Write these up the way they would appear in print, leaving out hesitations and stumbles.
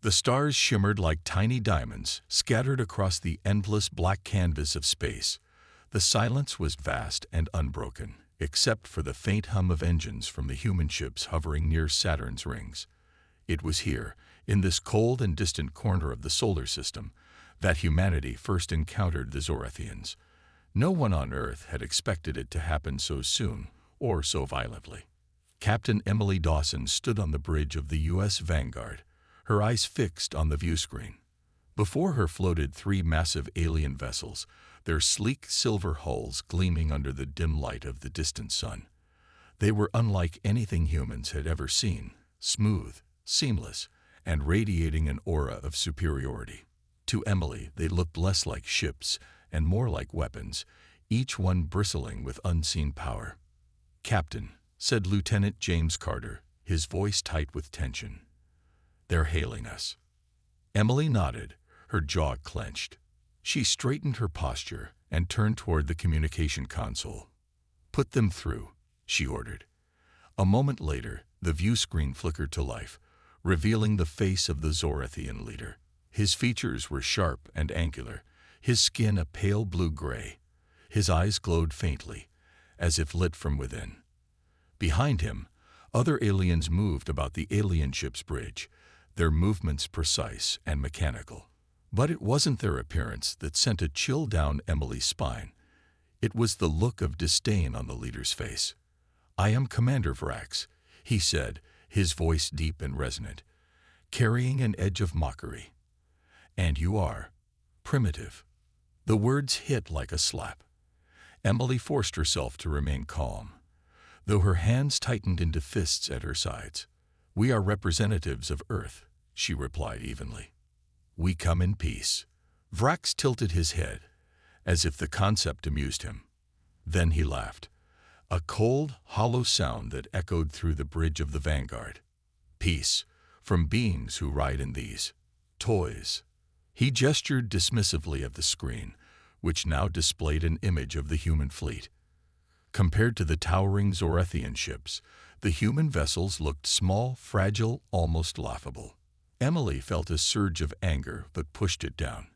The stars shimmered like tiny diamonds, scattered across the endless black canvas of space. The silence was vast and unbroken, except for the faint hum of engines from the human ships hovering near Saturn's rings. It was here, in this cold and distant corner of the solar system, that humanity first encountered the Zorathians. No one on Earth had expected it to happen so soon, or so violently. Captain Emily Dawson stood on the bridge of the U.S. Vanguard, her eyes fixed on the viewscreen. Before her floated 3 massive alien vessels, their sleek silver hulls gleaming under the dim light of the distant sun. They were unlike anything humans had ever seen, smooth, seamless, and radiating an aura of superiority. To Emily, they looked less like ships and more like weapons, each one bristling with unseen power. "Captain," said Lieutenant James Carter, his voice tight with tension. "They're hailing us." Emily nodded, her jaw clenched. She straightened her posture and turned toward the communication console. "Put them through," she ordered. A moment later, the view screen flickered to life, revealing the face of the Zorathian leader. His features were sharp and angular, his skin a pale blue-gray. His eyes glowed faintly, as if lit from within. Behind him, other aliens moved about the alien ship's bridge, their movements precise and mechanical. But it wasn't their appearance that sent a chill down Emily's spine. It was the look of disdain on the leader's face. "I am Commander Vrax," he said, his voice deep and resonant, carrying an edge of mockery. "And you are primitive." The words hit like a slap. Emily forced herself to remain calm, though her hands tightened into fists at her sides. "We are representatives of Earth," she replied evenly. "We come in peace." Vrax tilted his head, as if the concept amused him. Then he laughed, a cold, hollow sound that echoed through the bridge of the Vanguard. "Peace, from beings who ride in these toys." He gestured dismissively at the screen, which now displayed an image of the human fleet. Compared to the towering Zorathian ships, the human vessels looked small, fragile, almost laughable. Emily felt a surge of anger but pushed it down.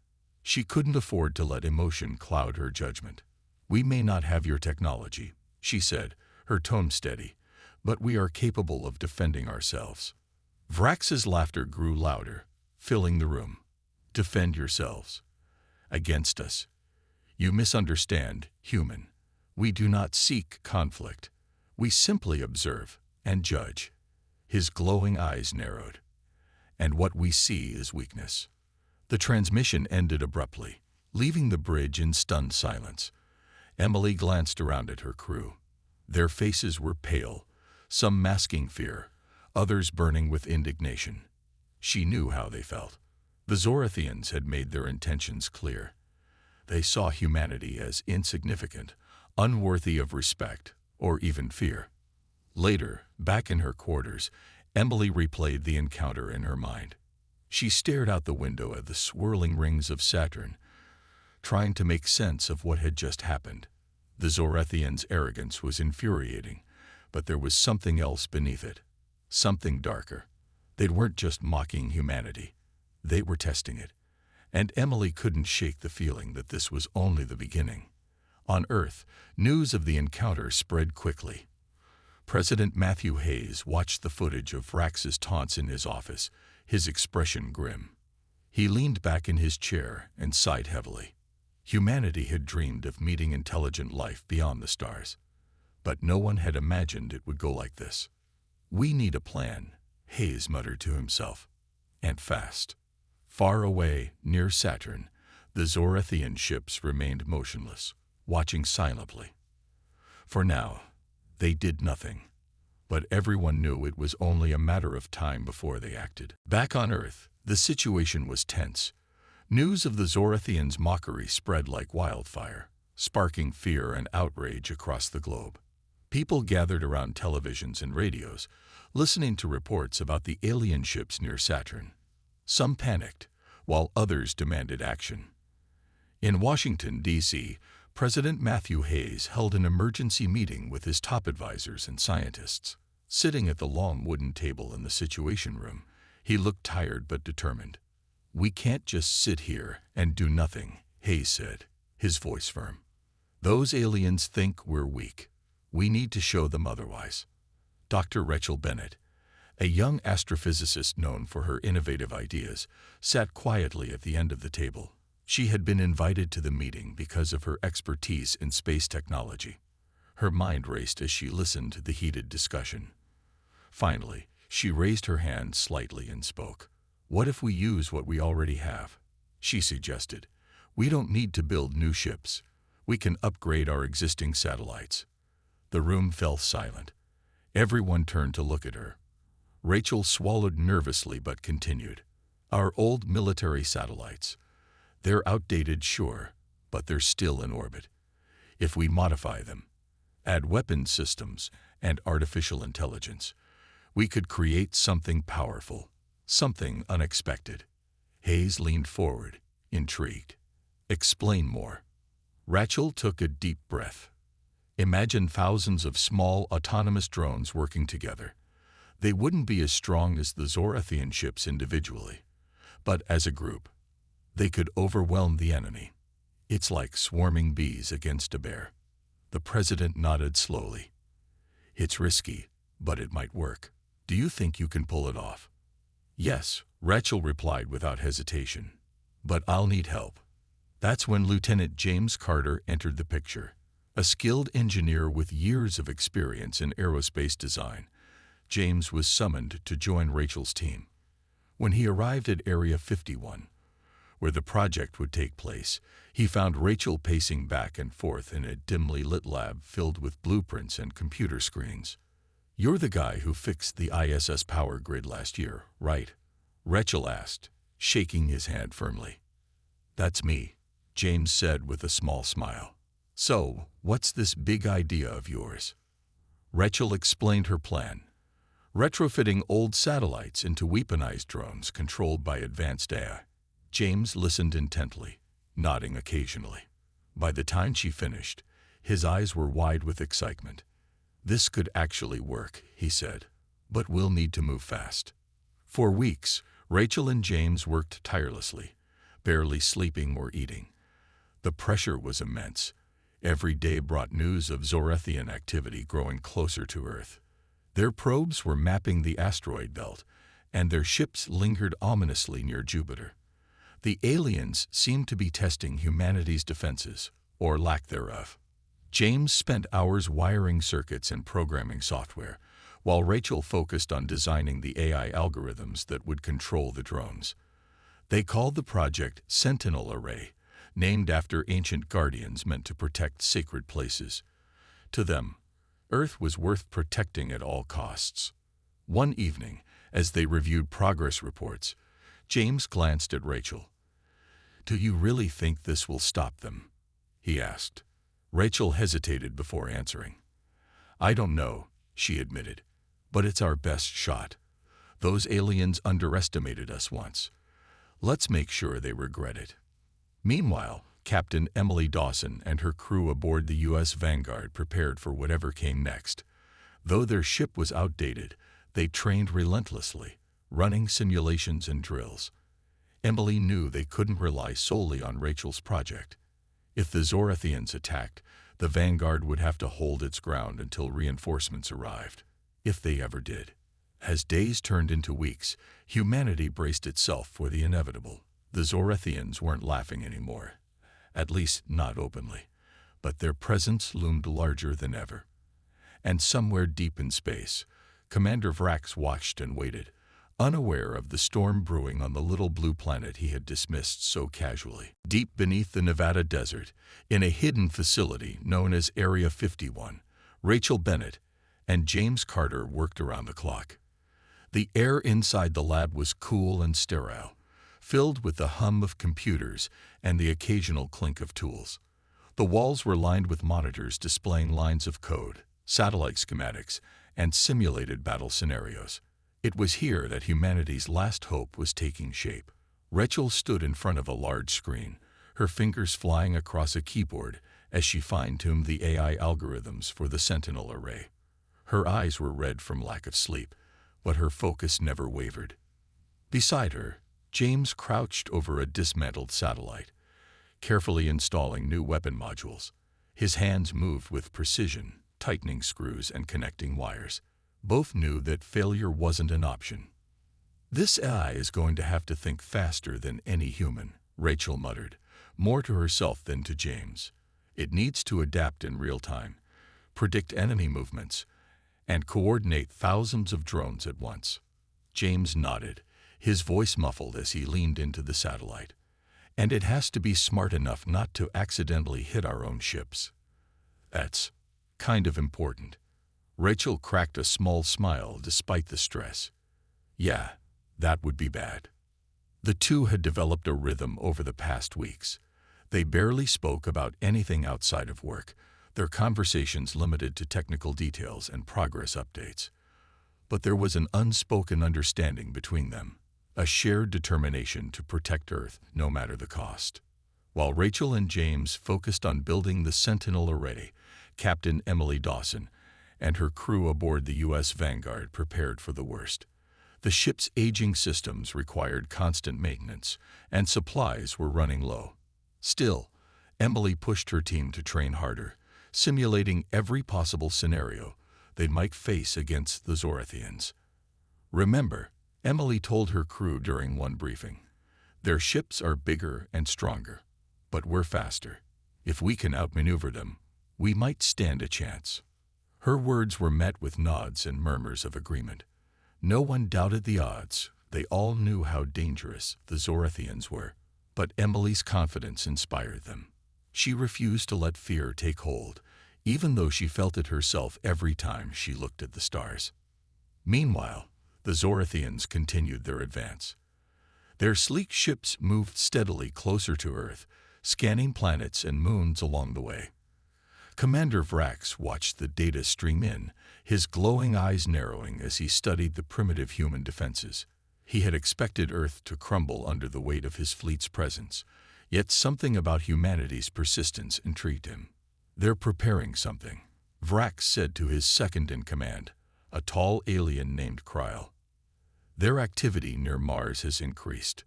She couldn't afford to let emotion cloud her judgment. "We may not have your technology," she said, her tone steady, "but we are capable of defending ourselves." Vrax's laughter grew louder, filling the room. "Defend yourselves. Against us. You misunderstand, human. We do not seek conflict. We simply observe and judge." His glowing eyes narrowed. "And what we see is weakness." The transmission ended abruptly, leaving the bridge in stunned silence. Emily glanced around at her crew. Their faces were pale, some masking fear, others burning with indignation. She knew how they felt. The Zorathians had made their intentions clear. They saw humanity as insignificant, unworthy of respect, or even fear. Later, back in her quarters, Emily replayed the encounter in her mind. She stared out the window at the swirling rings of Saturn, trying to make sense of what had just happened. The Zorathians' arrogance was infuriating, but there was something else beneath it, something darker. They weren't just mocking humanity. They were testing it, and Emily couldn't shake the feeling that this was only the beginning. On Earth, news of the encounter spread quickly. President Matthew Hayes watched the footage of Vrax's taunts in his office, his expression grim. He leaned back in his chair and sighed heavily. Humanity had dreamed of meeting intelligent life beyond the stars, but no one had imagined it would go like this. "We need a plan," Hayes muttered to himself. And fast. Far away, near Saturn, the Zorathian ships remained motionless, watching silently. For now, they did nothing, but everyone knew it was only a matter of time before they acted. Back on Earth, the situation was tense. News of the Zorathians' mockery spread like wildfire, sparking fear and outrage across the globe. People gathered around televisions and radios, listening to reports about the alien ships near Saturn. Some panicked, while others demanded action. In Washington, D.C., President Matthew Hayes held an emergency meeting with his top advisors and scientists. Sitting at the long wooden table in the Situation Room, He looked tired but determined. "We can't just sit here and do nothing," Hayes said, his voice firm. "Those aliens think we're weak. We need to show them otherwise." Dr. Rachel Bennett, a young astrophysicist known for her innovative ideas, sat quietly at the end of the table. She had been invited to the meeting because of her expertise in space technology. Her mind raced as she listened to the heated discussion. Finally, she raised her hand slightly and spoke. "What if we use what we already have?" she suggested. "We don't need to build new ships. We can upgrade our existing satellites." The room fell silent. Everyone turned to look at her. Rachel swallowed nervously but continued. "Our old military satellites. They're outdated, sure, but they're still in orbit. If we modify them, add weapons systems and artificial intelligence, we could create something powerful, something unexpected." Hayes leaned forward, intrigued. "Explain more." Rachel took a deep breath. "Imagine thousands of small, autonomous drones working together. They wouldn't be as strong as the Zorathian ships individually, but as a group, they could overwhelm the enemy. It's like swarming bees against a bear." The president nodded slowly. "It's risky, but it might work. Do you think you can pull it off?" "Yes," Rachel replied without hesitation. "But I'll need help." That's when Lieutenant James Carter entered the picture, a skilled engineer with years of experience in aerospace design. James was summoned to join Rachel's team. When he arrived at Area 51, where the project would take place, he found Rachel pacing back and forth in a dimly lit lab filled with blueprints and computer screens. "You're the guy who fixed the ISS power grid last year, right?" Rachel asked, shaking his hand firmly. "That's me," James said with a small smile. "So, what's this big idea of yours?" Rachel explained her plan. Retrofitting old satellites into weaponized drones controlled by advanced AI. James listened intently, nodding occasionally. By the time she finished, his eyes were wide with excitement. "This could actually work," he said, "but we'll need to move fast." For weeks, Rachel and James worked tirelessly, barely sleeping or eating. The pressure was immense. Every day brought news of Zorathian activity growing closer to Earth. Their probes were mapping the asteroid belt, and their ships lingered ominously near Jupiter. The aliens seemed to be testing humanity's defenses, or lack thereof. James spent hours wiring circuits and programming software, while Rachel focused on designing the AI algorithms that would control the drones. They called the project Sentinel Array, named after ancient guardians meant to protect sacred places. To them, Earth was worth protecting at all costs. One evening, as they reviewed progress reports, James glanced at Rachel. "Do you really think this will stop them?" he asked. Rachel hesitated before answering. "I don't know," she admitted, "but it's our best shot. Those aliens underestimated us once. Let's make sure they regret it." Meanwhile, Captain Emily Dawson and her crew aboard the U.S. Vanguard prepared for whatever came next. Though their ship was outdated, they trained relentlessly, running simulations and drills. Emily knew they couldn't rely solely on Rachel's project. If the Zorathians attacked, the Vanguard would have to hold its ground until reinforcements arrived, if they ever did. As days turned into weeks, humanity braced itself for the inevitable. The Zorathians weren't laughing anymore, at least not openly, but their presence loomed larger than ever. And somewhere deep in space, Commander Vrax watched and waited, unaware of the storm brewing on the little blue planet he had dismissed so casually. Deep beneath the Nevada desert, in a hidden facility known as Area 51, Rachel Bennett and James Carter worked around the clock. The air inside the lab was cool and sterile, filled with the hum of computers and the occasional clink of tools. The walls were lined with monitors displaying lines of code, satellite schematics, and simulated battle scenarios. It was here that humanity's last hope was taking shape. Rachel stood in front of a large screen, her fingers flying across a keyboard as she fine-tuned the AI algorithms for the Sentinel Array. Her eyes were red from lack of sleep, but her focus never wavered. Beside her, James crouched over a dismantled satellite, carefully installing new weapon modules. His hands moved with precision, tightening screws and connecting wires. Both knew that failure wasn't an option. "This AI is going to have to think faster than any human," Rachel muttered, more to herself than to James. "It needs to adapt in real time, predict enemy movements, and coordinate thousands of drones at once." James nodded, his voice muffled as he leaned into the satellite. "And it has to be smart enough not to accidentally hit our own ships." "That's kind of important." Rachel cracked a small smile despite the stress. "Yeah, that would be bad." The two had developed a rhythm over the past weeks. They barely spoke about anything outside of work, their conversations limited to technical details and progress updates. But there was an unspoken understanding between them, a shared determination to protect Earth no matter the cost. While Rachel and James focused on building the Sentinel array, Captain Emily Dawson and her crew aboard the U.S. Vanguard prepared for the worst. The ship's aging systems required constant maintenance, and supplies were running low. Still, Emily pushed her team to train harder, simulating every possible scenario they might face against the Zorathians. "Remember," Emily told her crew during one briefing, "their ships are bigger and stronger, but we're faster. If we can outmaneuver them, we might stand a chance." Her words were met with nods and murmurs of agreement. No one doubted the odds. They all knew how dangerous the Zorathians were, but Emily's confidence inspired them. She refused to let fear take hold, even though she felt it herself every time she looked at the stars. Meanwhile, the Zorathians continued their advance. Their sleek ships moved steadily closer to Earth, scanning planets and moons along the way. Commander Vrax watched the data stream in, his glowing eyes narrowing as he studied the primitive human defenses. He had expected Earth to crumble under the weight of his fleet's presence, yet something about humanity's persistence intrigued him. "They're preparing something," Vrax said to his second-in-command, a tall alien named Kryle. "Their activity near Mars has increased."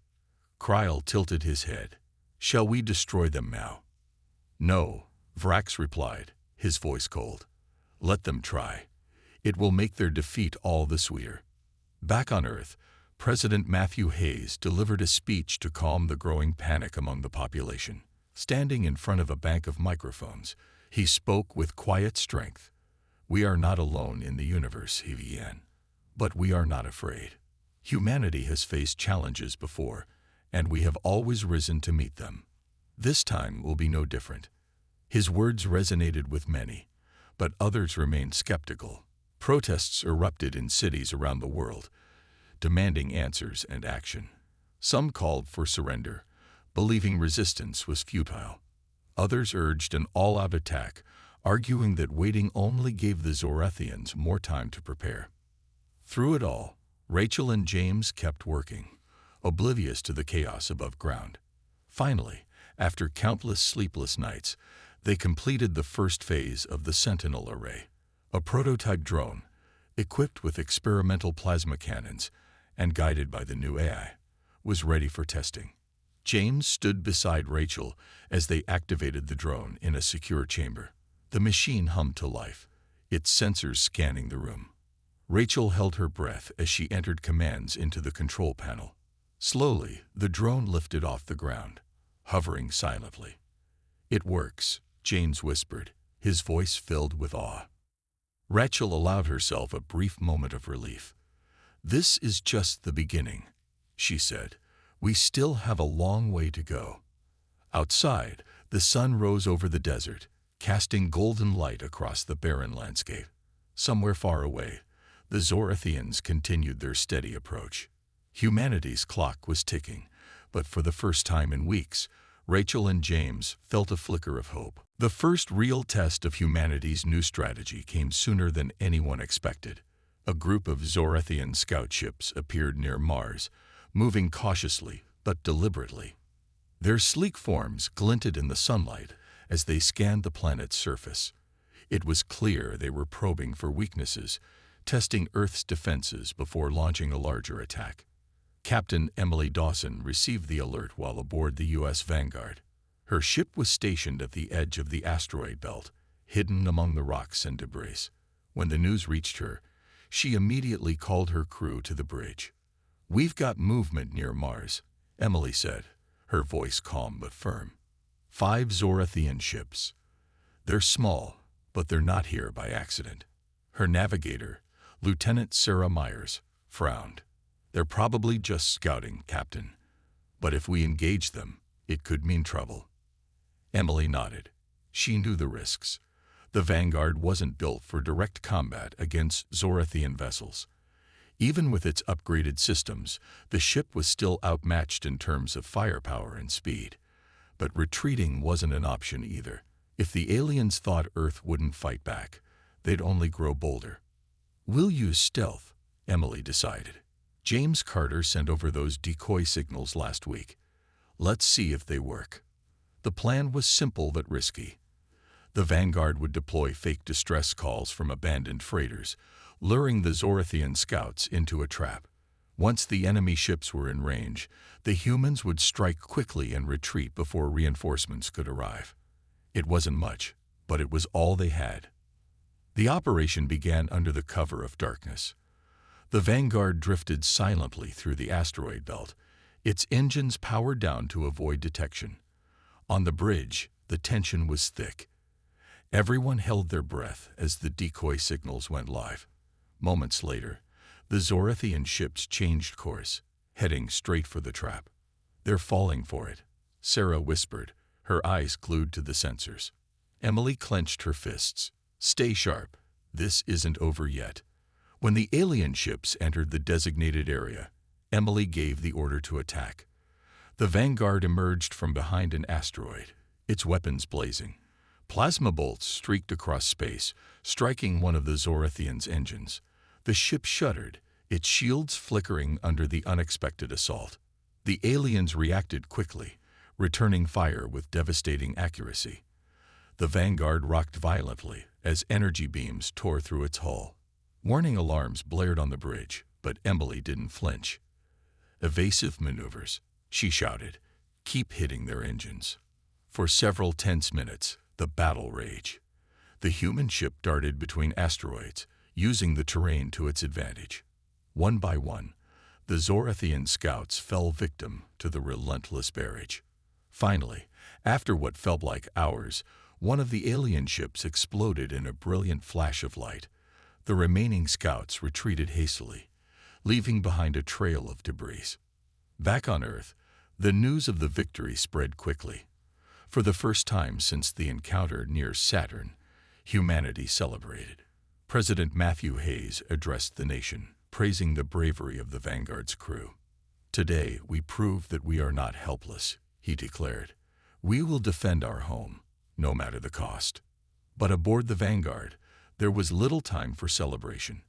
Kryle tilted his head. "Shall we destroy them now?" "No," Vrax replied, his voice cold. "Let them try. It will make their defeat all the sweeter." Back on Earth, President Matthew Hayes delivered a speech to calm the growing panic among the population. Standing in front of a bank of microphones, he spoke with quiet strength. "We are not alone in the universe," he began, "but we are not afraid. Humanity has faced challenges before, and we have always risen to meet them. This time will be no different." His words resonated with many, but others remained skeptical. Protests erupted in cities around the world, demanding answers and action. Some called for surrender, believing resistance was futile. Others urged an all-out attack, arguing that waiting only gave the Zorathians more time to prepare. Through it all, Rachel and James kept working, oblivious to the chaos above ground. Finally, after countless sleepless nights, they completed the first phase of the Sentinel array. A prototype drone, equipped with experimental plasma cannons and guided by the new AI, was ready for testing. James stood beside Rachel as they activated the drone in a secure chamber. The machine hummed to life, its sensors scanning the room. Rachel held her breath as she entered commands into the control panel. Slowly, the drone lifted off the ground, hovering silently. "It works," James whispered, his voice filled with awe. Rachel allowed herself a brief moment of relief. "This is just the beginning," she said. "We still have a long way to go." Outside, the sun rose over the desert, casting golden light across the barren landscape. Somewhere far away, the Zorathians continued their steady approach. Humanity's clock was ticking, but for the first time in weeks, Rachel and James felt a flicker of hope. The first real test of humanity's new strategy came sooner than anyone expected. A group of Zorathian scout ships appeared near Mars, moving cautiously but deliberately. Their sleek forms glinted in the sunlight as they scanned the planet's surface. It was clear they were probing for weaknesses, testing Earth's defenses before launching a larger attack. Captain Emily Dawson received the alert while aboard the U.S. Vanguard. Her ship was stationed at the edge of the asteroid belt, hidden among the rocks and debris. When the news reached her, she immediately called her crew to the bridge. "We've got movement near Mars," Emily said, her voice calm but firm. "5 Zorathian ships. They're small, but they're not here by accident." Her navigator, Lieutenant Sarah Myers, frowned. "They're probably just scouting, Captain. But if we engage them, it could mean trouble." Emily nodded. She knew the risks. The Vanguard wasn't built for direct combat against Zorathian vessels. Even with its upgraded systems, the ship was still outmatched in terms of firepower and speed. But retreating wasn't an option either. If the aliens thought Earth wouldn't fight back, they'd only grow bolder. "We'll use stealth," Emily decided. "James Carter sent over those decoy signals last week. Let's see if they work." The plan was simple but risky. The Vanguard would deploy fake distress calls from abandoned freighters, luring the Zorathian scouts into a trap. Once the enemy ships were in range, the humans would strike quickly and retreat before reinforcements could arrive. It wasn't much, but it was all they had. The operation began under the cover of darkness. The Vanguard drifted silently through the asteroid belt, its engines powered down to avoid detection. On the bridge, the tension was thick. Everyone held their breath as the decoy signals went live. Moments later, the Zorathian ships changed course, heading straight for the trap. "They're falling for it," Sarah whispered, her eyes glued to the sensors. Emily clenched her fists. "Stay sharp. This isn't over yet." When the alien ships entered the designated area, Emily gave the order to attack. The Vanguard emerged from behind an asteroid, its weapons blazing. Plasma bolts streaked across space, striking one of the Zorathians' engines. The ship shuddered, its shields flickering under the unexpected assault. The aliens reacted quickly, returning fire with devastating accuracy. The Vanguard rocked violently as energy beams tore through its hull. Warning alarms blared on the bridge, but Emily didn't flinch. "Evasive maneuvers," she shouted. "Keep hitting their engines." For several tense minutes, the battle raged. The human ship darted between asteroids, using the terrain to its advantage. One by one, the Zorathian scouts fell victim to the relentless barrage. Finally, after what felt like hours, one of the alien ships exploded in a brilliant flash of light. The remaining scouts retreated hastily, leaving behind a trail of debris. Back on Earth, the news of the victory spread quickly. For the first time since the encounter near Saturn, humanity celebrated. President Matthew Hayes addressed the nation, praising the bravery of the Vanguard's crew. "Today we prove that we are not helpless," he declared. "We will defend our home, no matter the cost." But aboard the Vanguard, there was little time for celebration.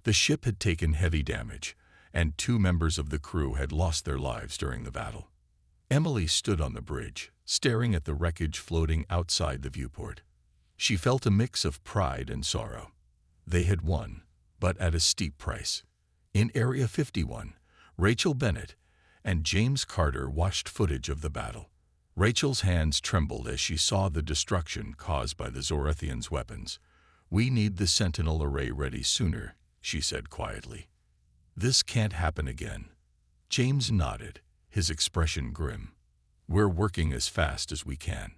The ship had taken heavy damage, and 2 members of the crew had lost their lives during the battle. Emily stood on the bridge, staring at the wreckage floating outside the viewport. She felt a mix of pride and sorrow. They had won, but at a steep price. In Area 51, Rachel Bennett and James Carter watched footage of the battle. Rachel's hands trembled as she saw the destruction caused by the Zorathians' weapons. "We need the Sentinel array ready sooner," she said quietly. "This can't happen again." James nodded, his expression grim. "We're working as fast as we can."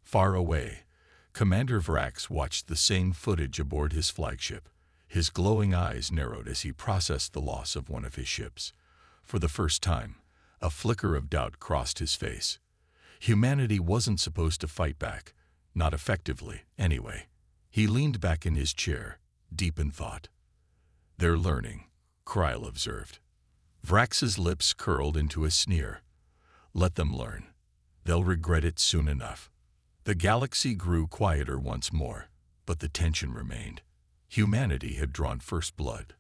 Far away, Commander Vrax watched the same footage aboard his flagship. His glowing eyes narrowed as he processed the loss of one of his ships. For the first time, a flicker of doubt crossed his face. Humanity wasn't supposed to fight back, not effectively, anyway. He leaned back in his chair, deep in thought. "They're learning," Kryl observed. Vrax's lips curled into a sneer. "Let them learn. They'll regret it soon enough." The galaxy grew quieter once more, but the tension remained. Humanity had drawn first blood,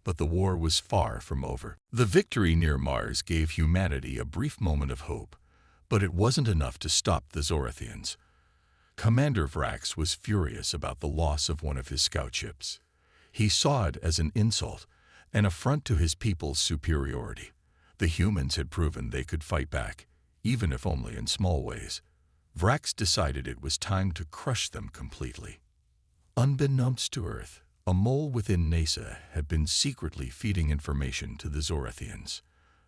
but the war was far from over. The victory near Mars gave humanity a brief moment of hope, but it wasn't enough to stop the Zorathians. Commander Vrax was furious about the loss of one of his scout ships. He saw it as an insult, an affront to his people's superiority. The humans had proven they could fight back, even if only in small ways. Vrax decided it was time to crush them completely. Unbeknownst to Earth, a mole within NASA had been secretly feeding information to the Zorathians.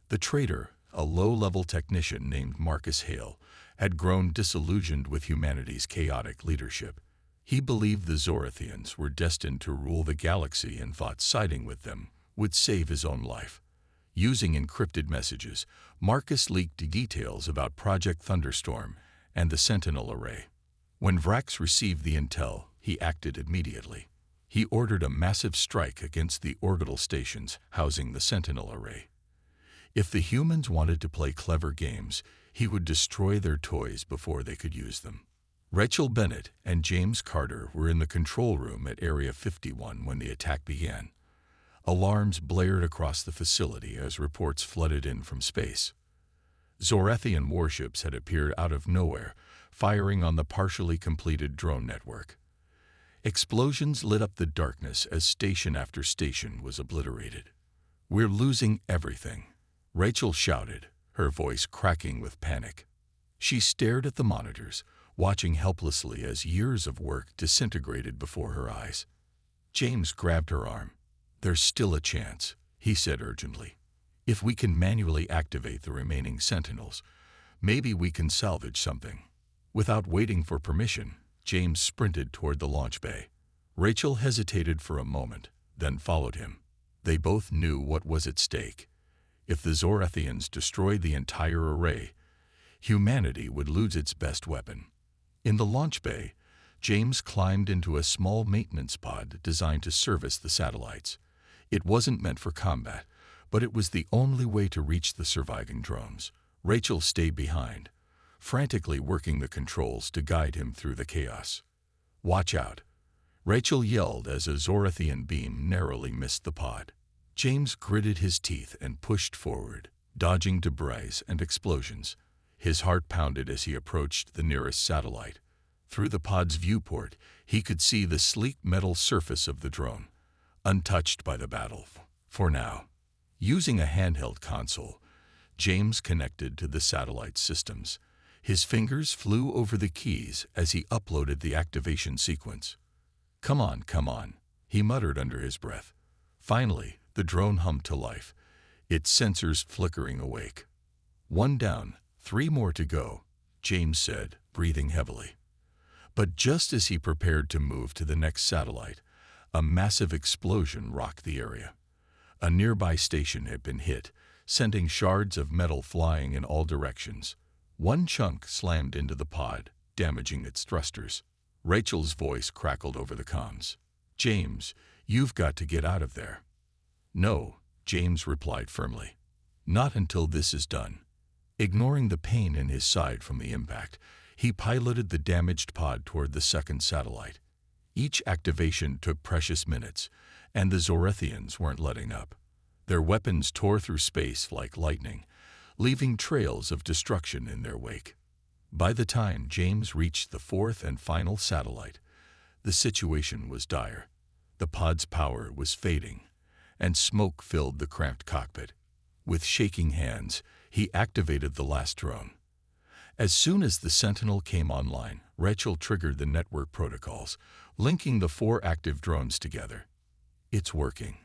The traitor, a low-level technician named Marcus Hale, had grown disillusioned with humanity's chaotic leadership. He believed the Zorathians were destined to rule the galaxy and thought siding with them would save his own life. Using encrypted messages, Marcus leaked details about Project Thunderstorm and the Sentinel Array. When Vrax received the intel, he acted immediately. He ordered a massive strike against the orbital stations housing the Sentinel Array. If the humans wanted to play clever games, he would destroy their toys before they could use them. Rachel Bennett and James Carter were in the control room at Area 51 when the attack began. Alarms blared across the facility as reports flooded in from space. Zorathian warships had appeared out of nowhere, firing on the partially completed drone network. Explosions lit up the darkness as station after station was obliterated. "We're losing everything," Rachel shouted, her voice cracking with panic. She stared at the monitors, watching helplessly as years of work disintegrated before her eyes. James grabbed her arm. "There's still a chance," he said urgently. "If we can manually activate the remaining sentinels, maybe we can salvage something." Without waiting for permission, James sprinted toward the launch bay. Rachel hesitated for a moment, then followed him. They both knew what was at stake. If the Zorathians destroyed the entire array, humanity would lose its best weapon. In the launch bay, James climbed into a small maintenance pod designed to service the satellites. It wasn't meant for combat, but it was the only way to reach the surviving drones. Rachel stayed behind, frantically working the controls to guide him through the chaos. "Watch out," Rachel yelled as a Zorathian beam narrowly missed the pod. James gritted his teeth and pushed forward, dodging debris and explosions. His heart pounded as he approached the nearest satellite. Through the pod's viewport, he could see the sleek metal surface of the drone, untouched by the battle, for now. Using a handheld console, James connected to the satellite systems. His fingers flew over the keys as he uploaded the activation sequence. Come on," he muttered under his breath. Finally, the drone hummed to life, its sensors flickering awake. "One down, 3 more to go," James said, breathing heavily. But just as he prepared to move to the next satellite, a massive explosion rocked the area. A nearby station had been hit, sending shards of metal flying in all directions. One chunk slammed into the pod, damaging its thrusters. Rachel's voice crackled over the comms. "James, you've got to get out of there." "No," James replied firmly. "Not until this is done." Ignoring the pain in his side from the impact, he piloted the damaged pod toward the second satellite. Each activation took precious minutes, and the Zorathians weren't letting up. Their weapons tore through space like lightning, leaving trails of destruction in their wake. By the time James reached the 4th and final satellite, the situation was dire. The pod's power was fading, and smoke filled the cramped cockpit. With shaking hands, he activated the last drone. As soon as the Sentinel came online, Rachel triggered the network protocols, linking the 4 active drones together. "It's working,"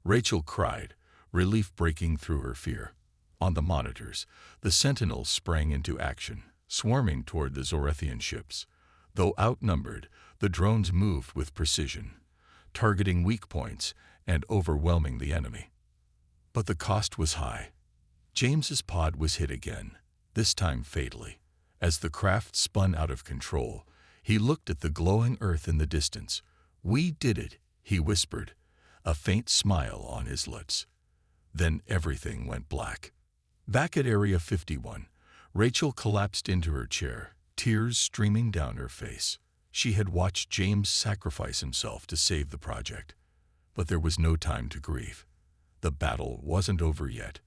Rachel cried, relief breaking through her fear. On the monitors, the Sentinels sprang into action, swarming toward the Zorathian ships. Though outnumbered, the drones moved with precision, targeting weak points and overwhelming the enemy. But the cost was high. James's pod was hit again, this time fatally. As the craft spun out of control, he looked at the glowing Earth in the distance. "We did it," he whispered, a faint smile on his lips. Then everything went black. Back at Area 51, Rachel collapsed into her chair, tears streaming down her face. She had watched James sacrifice himself to save the project. But there was no time to grieve. The battle wasn't over yet.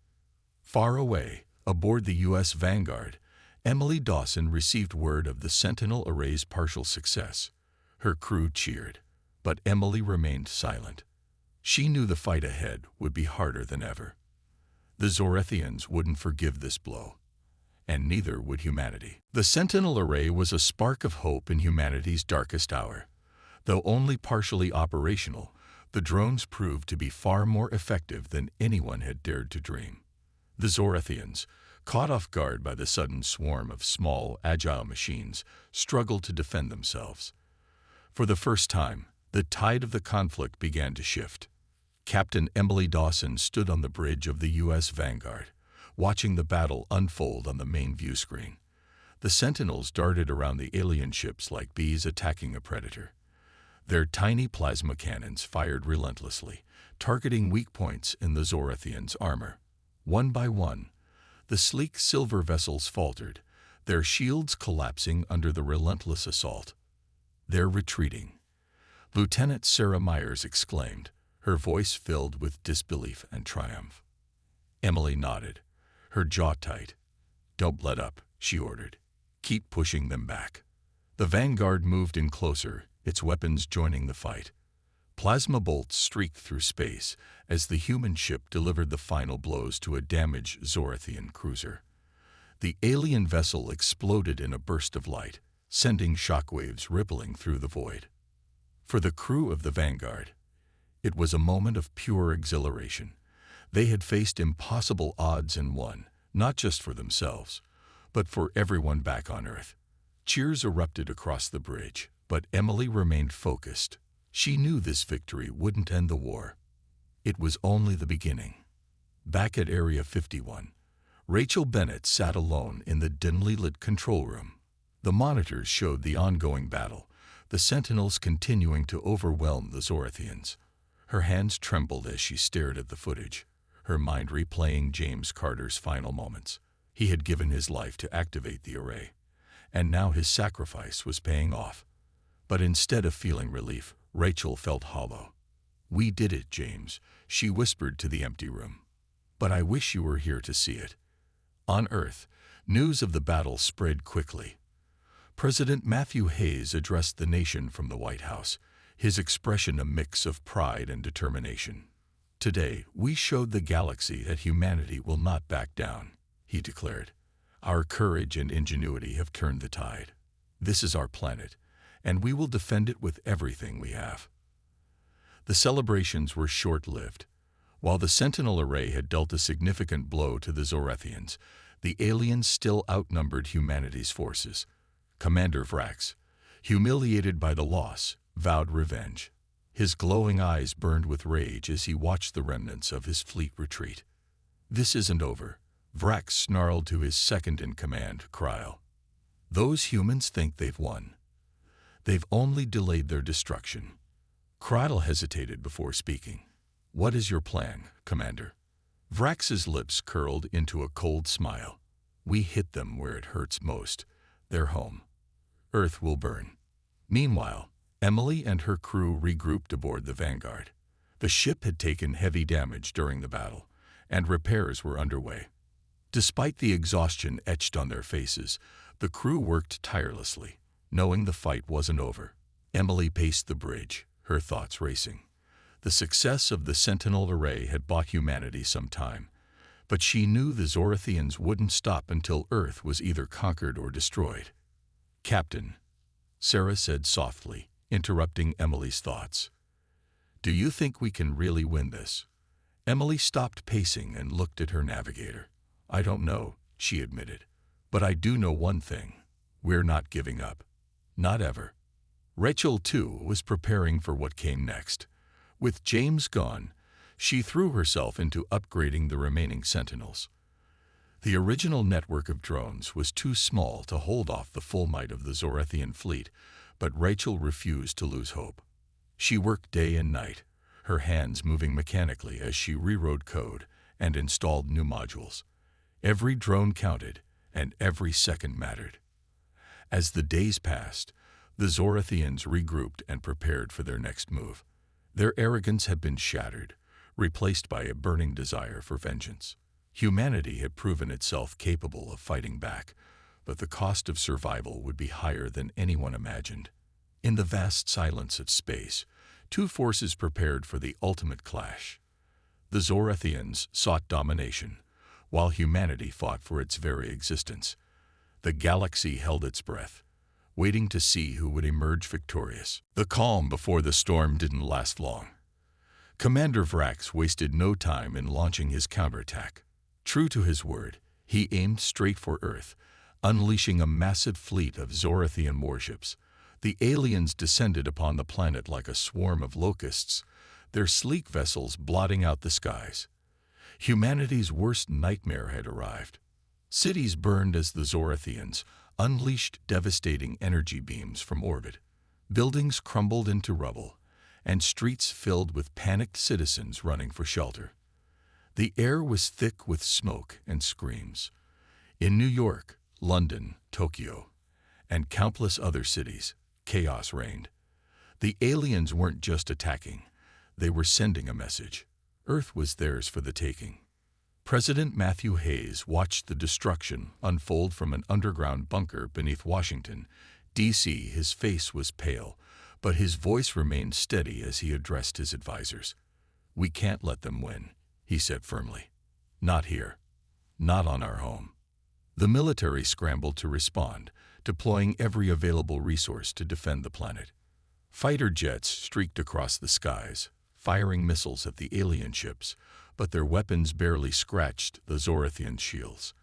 Far away, aboard the U.S. Vanguard, Emily Dawson received word of the Sentinel Array's partial success. Her crew cheered, but Emily remained silent. She knew the fight ahead would be harder than ever. The Zorethians wouldn't forgive this blow, and neither would humanity. The Sentinel Array was a spark of hope in humanity's darkest hour. Though only partially operational, the drones proved to be far more effective than anyone had dared to dream. The Zorethians, caught off guard by the sudden swarm of small, agile machines, struggled to defend themselves. For the first time, the tide of the conflict began to shift. Captain Emily Dawson stood on the bridge of the U.S. Vanguard, watching the battle unfold on the main view screen. The Sentinels darted around the alien ships like bees attacking a predator. Their tiny plasma cannons fired relentlessly, targeting weak points in the Zorethians' armor. One by one, the sleek silver vessels faltered, their shields collapsing under the relentless assault. "They're retreating," Lieutenant Sarah Myers exclaimed, her voice filled with disbelief and triumph. Emily nodded, her jaw tight. "Don't let up," she ordered. "Keep pushing them back." The Vanguard moved in closer, its weapons joining the fight. Plasma bolts streaked through space as the human ship delivered the final blows to a damaged Zorethian cruiser. The alien vessel exploded in a burst of light, sending shockwaves rippling through the void. For the crew of the Vanguard, it was a moment of pure exhilaration. They had faced impossible odds and won, not just for themselves, but for everyone back on Earth. Cheers erupted across the bridge, but Emily remained focused. She knew this victory wouldn't end the war. It was only the beginning. Back at Area 51, Rachel Bennett sat alone in the dimly lit control room. The monitors showed the ongoing battle, the Sentinels continuing to overwhelm the Zorethians. Her hands trembled as she stared at the footage, her mind replaying James Carter's final moments. He had given his life to activate the array, and now his sacrifice was paying off. But instead of feeling relief, Rachel felt hollow. "We did it, James," she whispered to the empty room. "But I wish you were here to see it." On Earth, news of the battle spread quickly. President Matthew Hayes addressed the nation from the White House, his expression a mix of pride and determination. "Today, we showed the galaxy that humanity will not back down," he declared. "Our courage and ingenuity have turned the tide. This is our planet, and we will defend it with everything we have." The celebrations were short-lived. While the Sentinel Array had dealt a significant blow to the Zorethians, the aliens still outnumbered humanity's forces. Commander Vrax, humiliated by the loss, vowed revenge. His glowing eyes burned with rage as he watched the remnants of his fleet retreat. "This isn't over," Vrax snarled to his second-in-command, Kryl. "Those humans think they've won. They've only delayed their destruction." Kryl hesitated before speaking. "What is your plan, Commander?" Vrax's lips curled into a cold smile. "We hit them where it hurts most, their home. Earth will burn." Meanwhile, Emily and her crew regrouped aboard the Vanguard. The ship had taken heavy damage during the battle, and repairs were underway. Despite the exhaustion etched on their faces, the crew worked tirelessly, knowing the fight wasn't over. Emily paced the bridge, her thoughts racing. The success of the Sentinel Array had bought humanity some time, but she knew the Zorethians wouldn't stop until Earth was either conquered or destroyed. "Captain," Sarah said softly, interrupting Emily's thoughts. "Do you think we can really win this?" Emily stopped pacing and looked at her navigator. "I don't know," she admitted, "but I do know one thing. We're not giving up. Not ever." Rachel, too, was preparing for what came next. With James gone, she threw herself into upgrading the remaining Sentinels. The original network of drones was too small to hold off the full might of the Zorethian fleet, but Rachel refused to lose hope. She worked day and night, her hands moving mechanically as she rewrote code and installed new modules. Every drone counted, and every second mattered. As the days passed, the Zorethians regrouped and prepared for their next move. Their arrogance had been shattered, replaced by a burning desire for vengeance. Humanity had proven itself capable of fighting back, but the cost of survival would be higher than anyone imagined. In the vast silence of space, two forces prepared for the ultimate clash. The Zorethians sought domination, while humanity fought for its very existence. The galaxy held its breath, waiting to see who would emerge victorious. The calm before the storm didn't last long. Commander Vrax wasted no time in launching his counterattack. True to his word, he aimed straight for Earth, unleashing a massive fleet of Zorathian warships. The aliens descended upon the planet like a swarm of locusts, their sleek vessels blotting out the skies. Humanity's worst nightmare had arrived. Cities burned as the Zorathians unleashed devastating energy beams from orbit. Buildings crumbled into rubble, and streets filled with panicked citizens running for shelter. The air was thick with smoke and screams. In New York, London, Tokyo, and countless other cities, chaos reigned. The aliens weren't just attacking, they were sending a message. Earth was theirs for the taking. President Matthew Hayes watched the destruction unfold from an underground bunker beneath Washington, D.C. His face was pale, but his voice remained steady as he addressed his advisors. "We can't let them win," he said firmly. "Not here. Not on our home." The military scrambled to respond, deploying every available resource to defend the planet. Fighter jets streaked across the skies, firing missiles at the alien ships, but their weapons barely scratched the Zorathian shields.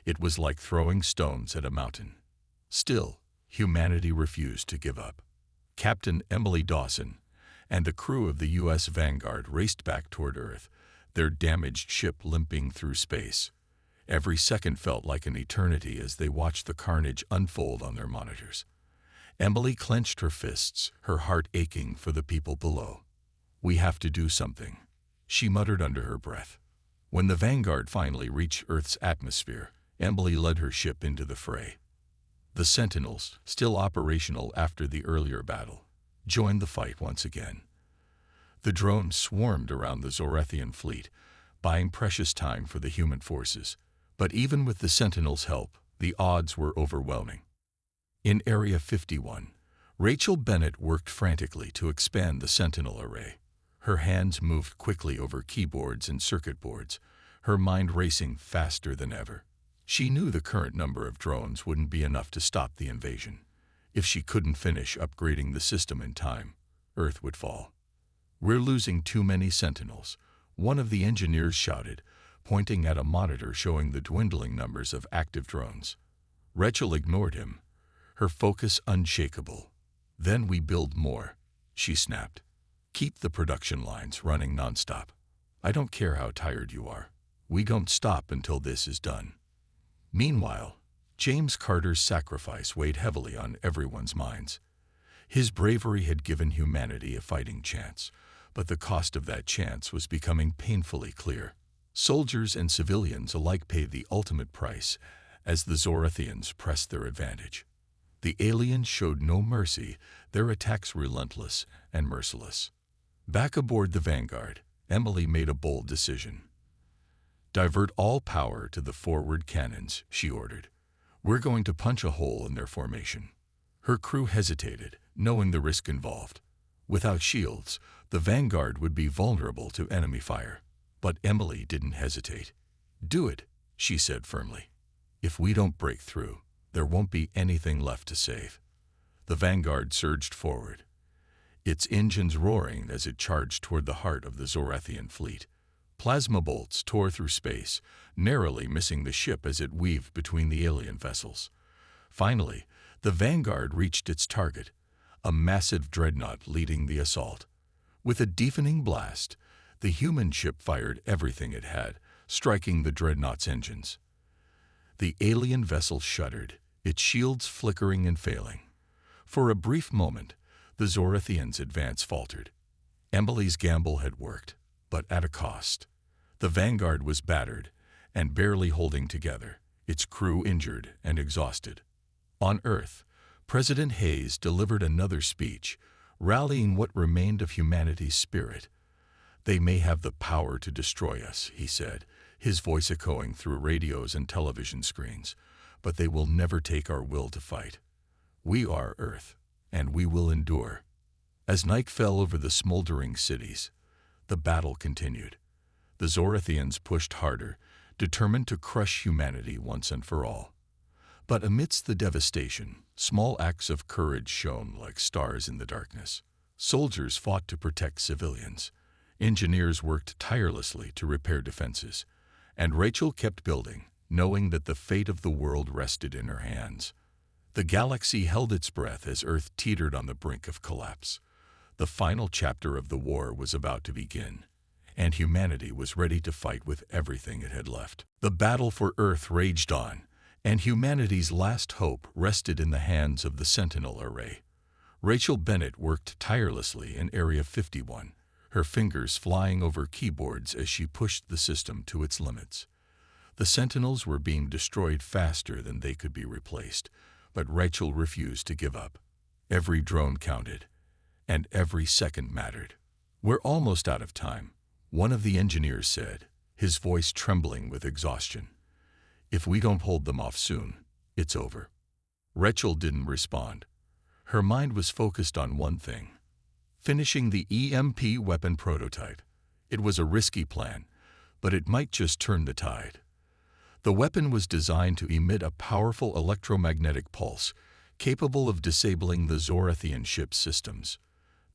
It was like throwing stones at a mountain. Still, humanity refused to give up. Captain Emily Dawson and the crew of the U.S. Vanguard raced back toward Earth, their damaged ship limping through space. Every second felt like an eternity as they watched the carnage unfold on their monitors. Emily clenched her fists, her heart aching for the people below. "We have to do something," she muttered under her breath. When the Vanguard finally reached Earth's atmosphere, Emily led her ship into the fray. The Sentinels, still operational after the earlier battle, joined the fight once again. The drones swarmed around the Zorathian fleet, buying precious time for the human forces. But even with the Sentinels' help, the odds were overwhelming. In Area 51, Rachel Bennett worked frantically to expand the Sentinel array. Her hands moved quickly over keyboards and circuit boards, her mind racing faster than ever. She knew the current number of drones wouldn't be enough to stop the invasion. If she couldn't finish upgrading the system in time, Earth would fall. "We're losing too many Sentinels," one of the engineers shouted, pointing at a monitor showing the dwindling numbers of active drones. Rachel ignored him, her focus unshakable. "Then we build more," she snapped. "Keep the production lines running nonstop. I don't care how tired you are. We don't stop until this is done." Meanwhile, James Carter's sacrifice weighed heavily on everyone's minds. His bravery had given humanity a fighting chance, but the cost of that chance was becoming painfully clear. Soldiers and civilians alike paid the ultimate price as the Zorathians pressed their advantage. The aliens showed no mercy, their attacks relentless and merciless. Back aboard the Vanguard, Emily made a bold decision. "Divert all power to the forward cannons," she ordered. "We're going to punch a hole in their formation." Her crew hesitated, knowing the risk involved. Without shields, the Vanguard would be vulnerable to enemy fire. But Emily didn't hesitate. "Do it," she said firmly. "If we don't break through, there won't be anything left to save." The Vanguard surged forward, its engines roaring as it charged toward the heart of the Zorathian fleet. Plasma bolts tore through space, narrowly missing the ship as it weaved between the alien vessels. Finally, the Vanguard reached its target, a massive dreadnought leading the assault. With a deafening blast, the human ship fired everything it had, striking the dreadnought's engines. The alien vessel shuddered, its shields flickering and failing. For a brief moment, the Zorathians' advance faltered. Emily's gamble had worked, but at a cost. The Vanguard was battered and barely holding together, its crew injured and exhausted. On Earth, President Hayes delivered another speech, rallying what remained of humanity's spirit. "They may have the power to destroy us," he said, his voice echoing through radios and television screens, "but they will never take our will to fight. We are Earth, and we will endure." As night fell over the smoldering cities, the battle continued. The Zorathians pushed harder, determined to crush humanity once and for all. But amidst the devastation, small acts of courage shone like stars in the darkness. Soldiers fought to protect civilians. Engineers worked tirelessly to repair defenses. And Rachel kept building, knowing that the fate of the world rested in her hands. The galaxy held its breath as Earth teetered on the brink of collapse. The final chapter of the war was about to begin, and humanity was ready to fight with everything it had left. The battle for Earth raged on, and humanity's last hope rested in the hands of the Sentinel Array. Rachel Bennett worked tirelessly in Area 51, her fingers flying over keyboards as she pushed the system to its limits. The Sentinels were being destroyed faster than they could be replaced, but Rachel refused to give up. Every drone counted, and every second mattered. "We're almost out of time," one of the engineers said, his voice trembling with exhaustion. "If we don't hold them off soon, it's over." Rachel didn't respond. Her mind was focused on one thing: finishing the EMP weapon prototype. It was a risky plan, but it might just turn the tide. The weapon was designed to emit a powerful electromagnetic pulse, capable of disabling the Zorathian ship's systems.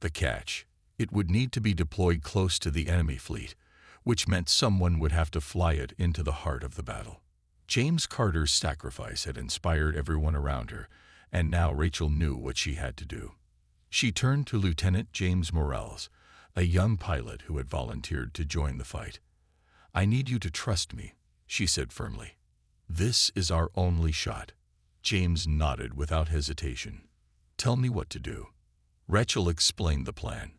The catch: it would need to be deployed close to the enemy fleet, which meant someone would have to fly it into the heart of the battle. James Carter's sacrifice had inspired everyone around her, and now Rachel knew what she had to do. She turned to Lieutenant James Morales, a young pilot who had volunteered to join the fight. "I need you to trust me," she said firmly. "This is our only shot." James nodded without hesitation. "Tell me what to do." Rachel explained the plan.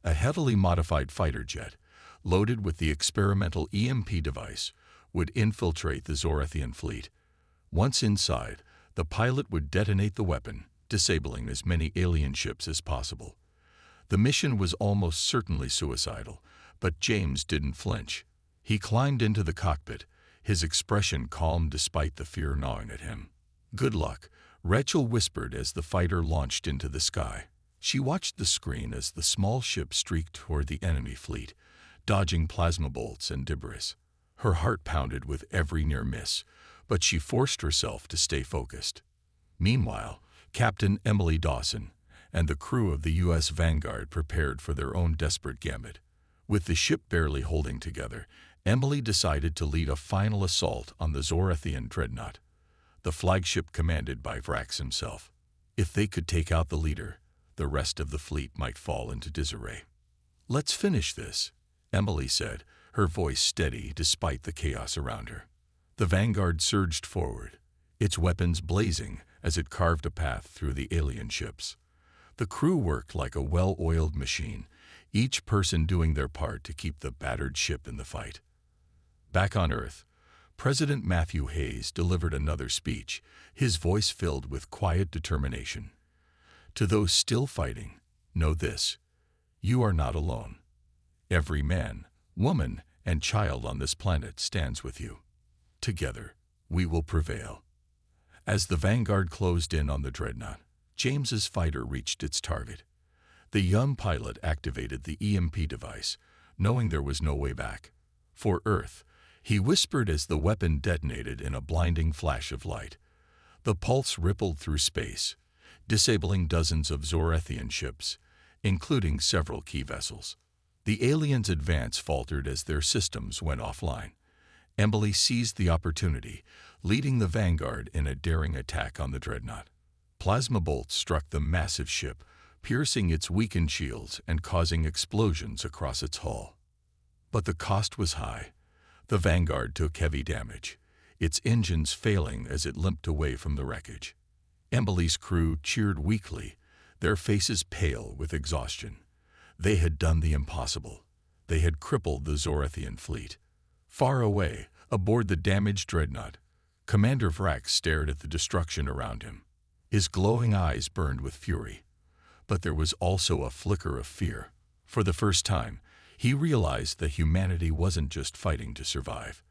A heavily modified fighter jet, loaded with the experimental EMP device, would infiltrate the Zorathian fleet. Once inside, the pilot would detonate the weapon, disabling as many alien ships as possible. The mission was almost certainly suicidal, but James didn't flinch. He climbed into the cockpit, his expression calm despite the fear gnawing at him. "Good luck," Rachel whispered as the fighter launched into the sky. She watched the screen as the small ship streaked toward the enemy fleet, dodging plasma bolts and debris. Her heart pounded with every near miss, but she forced herself to stay focused. Meanwhile, Captain Emily Dawson and the crew of the U.S. Vanguard prepared for their own desperate gambit. With the ship barely holding together, Emily decided to lead a final assault on the Zorathian dreadnought, the flagship commanded by Vrax himself. If they could take out the leader, the rest of the fleet might fall into disarray. "Let's finish this," Emily said, her voice steady despite the chaos around her. The Vanguard surged forward, its weapons blazing as it carved a path through the alien ships. The crew worked like a well-oiled machine, each person doing their part to keep the battered ship in the fight. Back on Earth, President Matthew Hayes delivered another speech, his voice filled with quiet determination. "To those still fighting, know this: you are not alone. Every man, woman, and child on this planet stands with you. Together, we will prevail." As the Vanguard closed in on the dreadnought, James's fighter reached its target. The young pilot activated the EMP device, knowing there was no way back. "For Earth," he whispered as the weapon detonated in a blinding flash of light. The pulse rippled through space, disabling dozens of Zorathian ships, including several key vessels. The aliens' advance faltered as their systems went offline. Emily seized the opportunity, leading the Vanguard in a daring attack on the dreadnought. Plasma bolts struck the massive ship, piercing its weakened shields and causing explosions across its hull. But the cost was high. The Vanguard took heavy damage, its engines failing as it limped away from the wreckage. Emily's crew cheered weakly, their faces pale with exhaustion. They had done the impossible. They had crippled the Zorathian fleet. Far away, aboard the damaged dreadnought, Commander Vrax stared at the destruction around him. His glowing eyes burned with fury. But there was also a flicker of fear. For the first time, he realized that humanity wasn't just fighting to survive.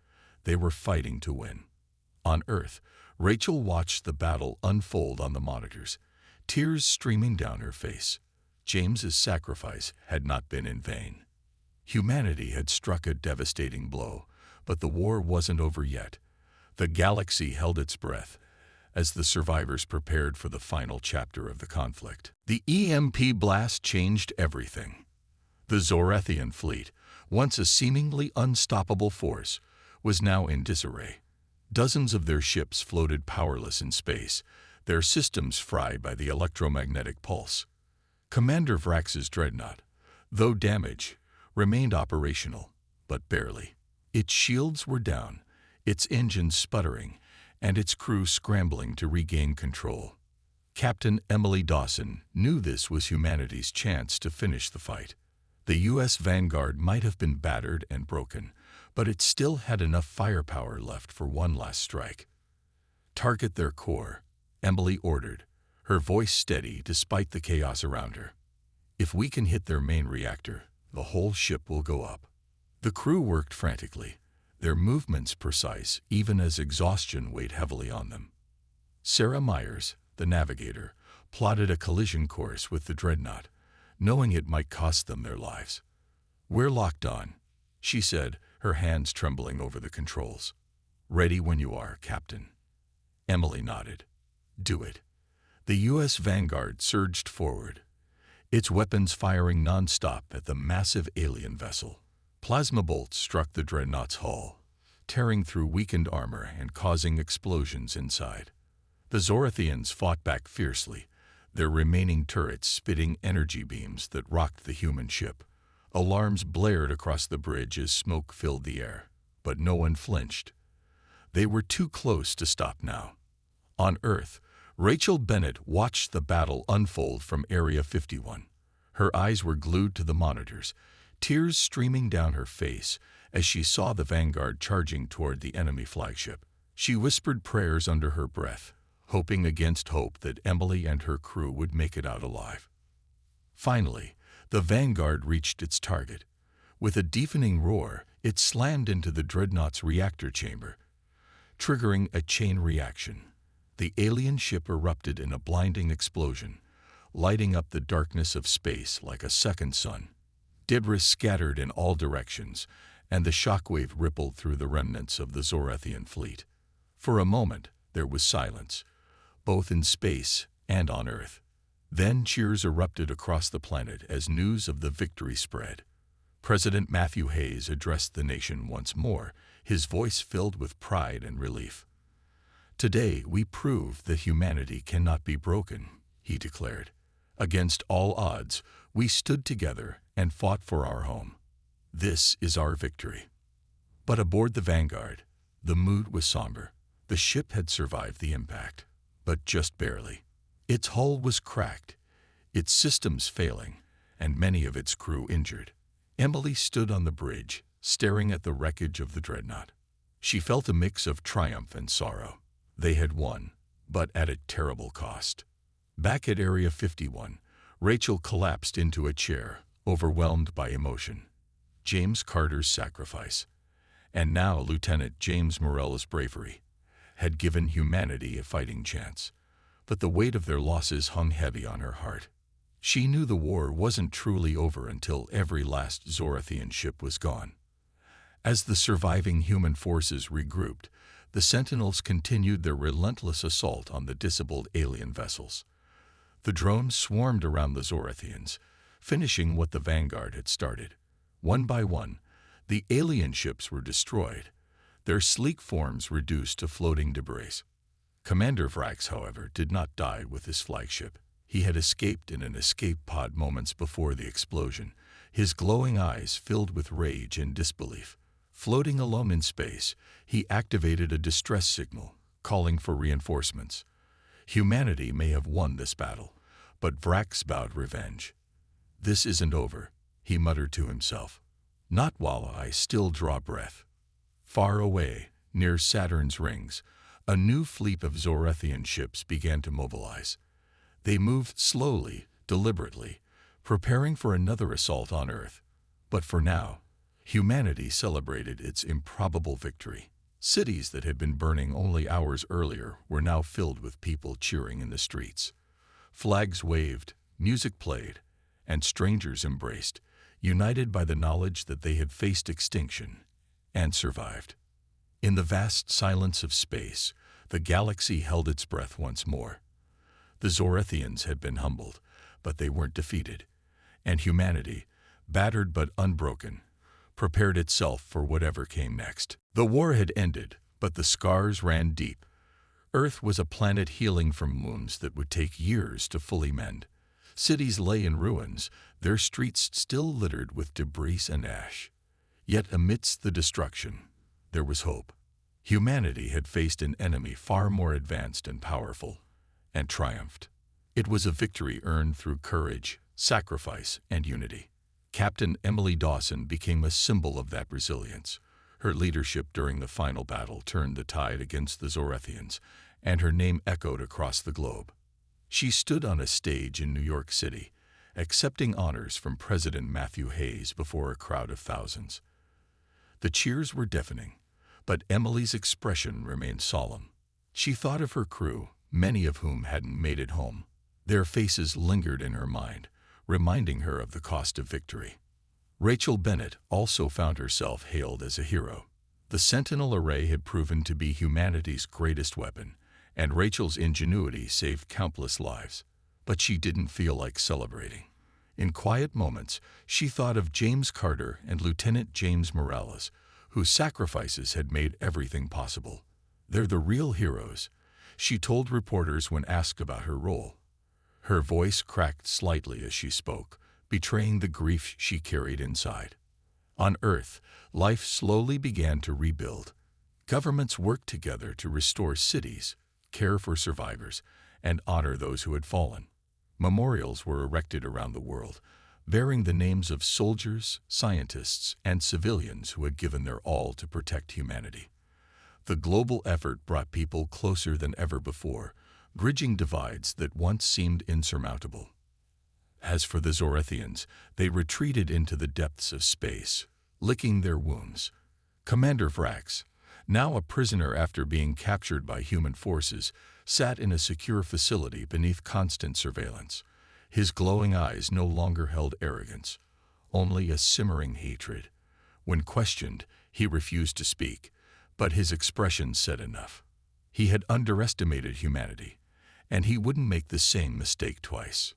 They were fighting to win. On Earth, Rachel watched the battle unfold on the monitors, tears streaming down her face. James's sacrifice had not been in vain. Humanity had struck a devastating blow, But the war wasn't over yet. The galaxy held its breath as the survivors prepared for the final chapter of the conflict. The EMP blast changed everything. The Zorathian fleet, once a seemingly unstoppable force, was now in disarray. Dozens of their ships floated powerless in space, their systems fried by the electromagnetic pulse. Commander Vrax's dreadnought, though damaged, remained operational, but barely. Its shields were down, its engines sputtering, and its crew scrambling to regain control. Captain Emily Dawson knew this was humanity's chance to finish the fight. The U.S. Vanguard might have been battered and broken, but it still had enough firepower left for one last strike. "Target their core," Emily ordered, her voice steady despite the chaos around her. "If we can hit their main reactor, the whole ship will go up." The crew worked frantically, their movements precise even as exhaustion weighed heavily on them. Sarah Myers, the navigator, plotted a collision course with the dreadnought, knowing it might cost them their lives. "We're locked on," she said, her hands trembling over the controls. "Ready when you are, Captain." Emily nodded. "Do it." The U.S. Vanguard surged forward, its weapons firing non-stop at the massive alien vessel. Plasma bolts struck the dreadnought's hull, tearing through weakened armor and causing explosions inside. The Zorathians fought back fiercely, their remaining turrets spitting energy beams that rocked the human ship. Alarms blared across the bridge as smoke filled the air, but no one flinched. They were too close to stop now. On Earth, Rachel Bennett watched the battle unfold from Area 51. Her eyes were glued to the monitors, tears streaming down her face as she saw the Vanguard charging toward the enemy flagship. She whispered prayers under her breath, hoping against hope that Emily and her crew would make it out alive. Finally, the Vanguard reached its target. With a deafening roar, it slammed into the dreadnought's reactor chamber, triggering a chain reaction. The alien ship erupted in a blinding explosion, lighting up the darkness of space like a second sun. Debris scattered in all directions, and the shockwave rippled through the remnants of the Zorathian fleet. For a moment, there was silence, both in space and on Earth. Then cheers erupted across the planet as news of the victory spread. President Matthew Hayes addressed the nation once more, his voice filled with pride and relief. "Today we proved that humanity cannot be broken," he declared. "Against all odds, we stood together and fought for our home. This is our victory." But aboard the Vanguard, the mood was somber. The ship had survived the impact, but just barely. Its hull was cracked, its systems failing, and many of its crew injured. Emily stood on the bridge, staring at the wreckage of the dreadnought. She felt a mix of triumph and sorrow. They had won, but at a terrible cost. Back at Area 51, Rachel collapsed into a chair, overwhelmed by emotion. James Carter's sacrifice, and now Lieutenant James Morell's bravery, had given humanity a fighting chance. But the weight of their losses hung heavy on her heart. She knew the war wasn't truly over until every last Zorathian ship was gone. As the surviving human forces regrouped, the Sentinels continued their relentless assault on the disabled alien vessels. The drones swarmed around the Zorathians, finishing what the Vanguard had started. One by one, the alien ships were destroyed, their sleek forms reduced to floating debris. Commander Vrax, however, did not die with his flagship. He had escaped in an escape pod moments before the explosion, his glowing eyes filled with rage and disbelief. Floating alone in space, he activated a distress signal, calling for reinforcements. Humanity may have won this battle, but Vrax vowed revenge. "This isn't over," he muttered to himself. "Not while I still draw breath." Far away, near Saturn's rings, a new fleet of Zorathian ships began to mobilize. They moved slowly, deliberately, preparing for another assault on Earth. But for now, humanity celebrated its improbable victory. Cities that had been burning only hours earlier were now filled with people cheering in the streets. Flags waved, music played, and strangers embraced, united by the knowledge that they had faced extinction and survived. In the vast silence of space, the galaxy held its breath once more. The Zorethians had been humbled, but they weren't defeated, and humanity, battered but unbroken, prepared itself for whatever came next. The war had ended, but the scars ran deep. Earth was a planet healing from wounds that would take years to fully mend. Cities lay in ruins, their streets still littered with debris and ash. Yet amidst the destruction, there was hope. Humanity had faced an enemy far more advanced and powerful, and triumphed. It was a victory earned through courage, sacrifice, and unity. Captain Emily Dawson became a symbol of that resilience. Her leadership during the final battle turned the tide against the Zorethians, and her name echoed across the globe. She stood on a stage in New York City, accepting honors from President Matthew Hayes before a crowd of thousands. The cheers were deafening, but Emily's expression remained solemn. She thought of her crew, many of whom hadn't made it home. Their faces lingered in her mind, reminding her of the cost of victory. Rachel Bennett also found herself hailed as a hero. The Sentinel Array had proven to be humanity's greatest weapon, and Rachel's ingenuity saved countless lives. But she didn't feel like celebrating. In quiet moments, she thought of James Carter and Lieutenant James Morales, whose sacrifices had made everything possible. "They're the real heroes," she told reporters when asked about her role. Her voice cracked slightly as she spoke, betraying the grief she carried inside. On Earth, life slowly began to rebuild. Governments worked together to restore cities, care for survivors, and honor those who had fallen. Memorials were erected around the world, bearing the names of soldiers, scientists, and civilians who had given their all to protect humanity. The global effort brought people closer than ever before, bridging divides that once seemed insurmountable. As for the Zorethians, they retreated into the depths of space, licking their wounds. Commander Vrax, now a prisoner after being captured by human forces, sat in a secure facility beneath constant surveillance. His glowing eyes no longer held arrogance, only a simmering hatred. When questioned, he refused to speak, but his expression said enough. He had underestimated humanity, and he wouldn't make the same mistake twice.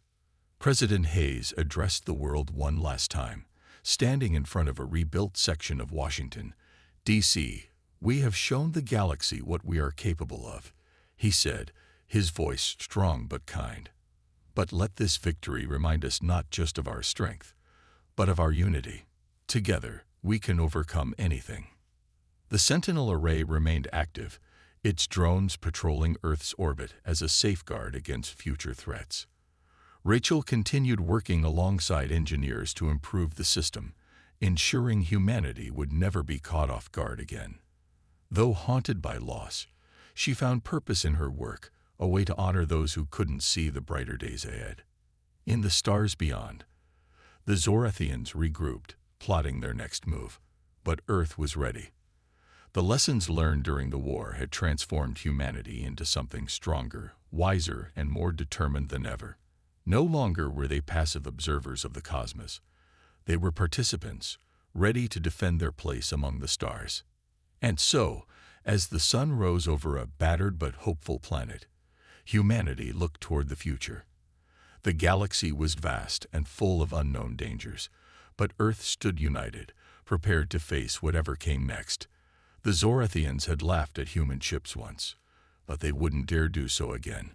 President Hayes addressed the world one last time, standing in front of a rebuilt section of Washington, D.C. "We have shown the galaxy what we are capable of," he said, his voice strong but kind. "But let this victory remind us not just of our strength, but of our unity. Together, we can overcome anything." The Sentinel Array remained active, its drones patrolling Earth's orbit as a safeguard against future threats. Rachel continued working alongside engineers to improve the system, ensuring humanity would never be caught off guard again. Though haunted by loss, she found purpose in her work, a way to honor those who couldn't see the brighter days ahead. In the stars beyond, the Zorethians regrouped, plotting their next move. But Earth was ready. The lessons learned during the war had transformed humanity into something stronger, wiser, and more determined than ever. No longer were they passive observers of the cosmos. They were participants, ready to defend their place among the stars. And so, as the sun rose over a battered but hopeful planet, humanity looked toward the future. The galaxy was vast and full of unknown dangers, but Earth stood united, prepared to face whatever came next. The Zorethians had laughed at human ships once, but they wouldn't dare do so again.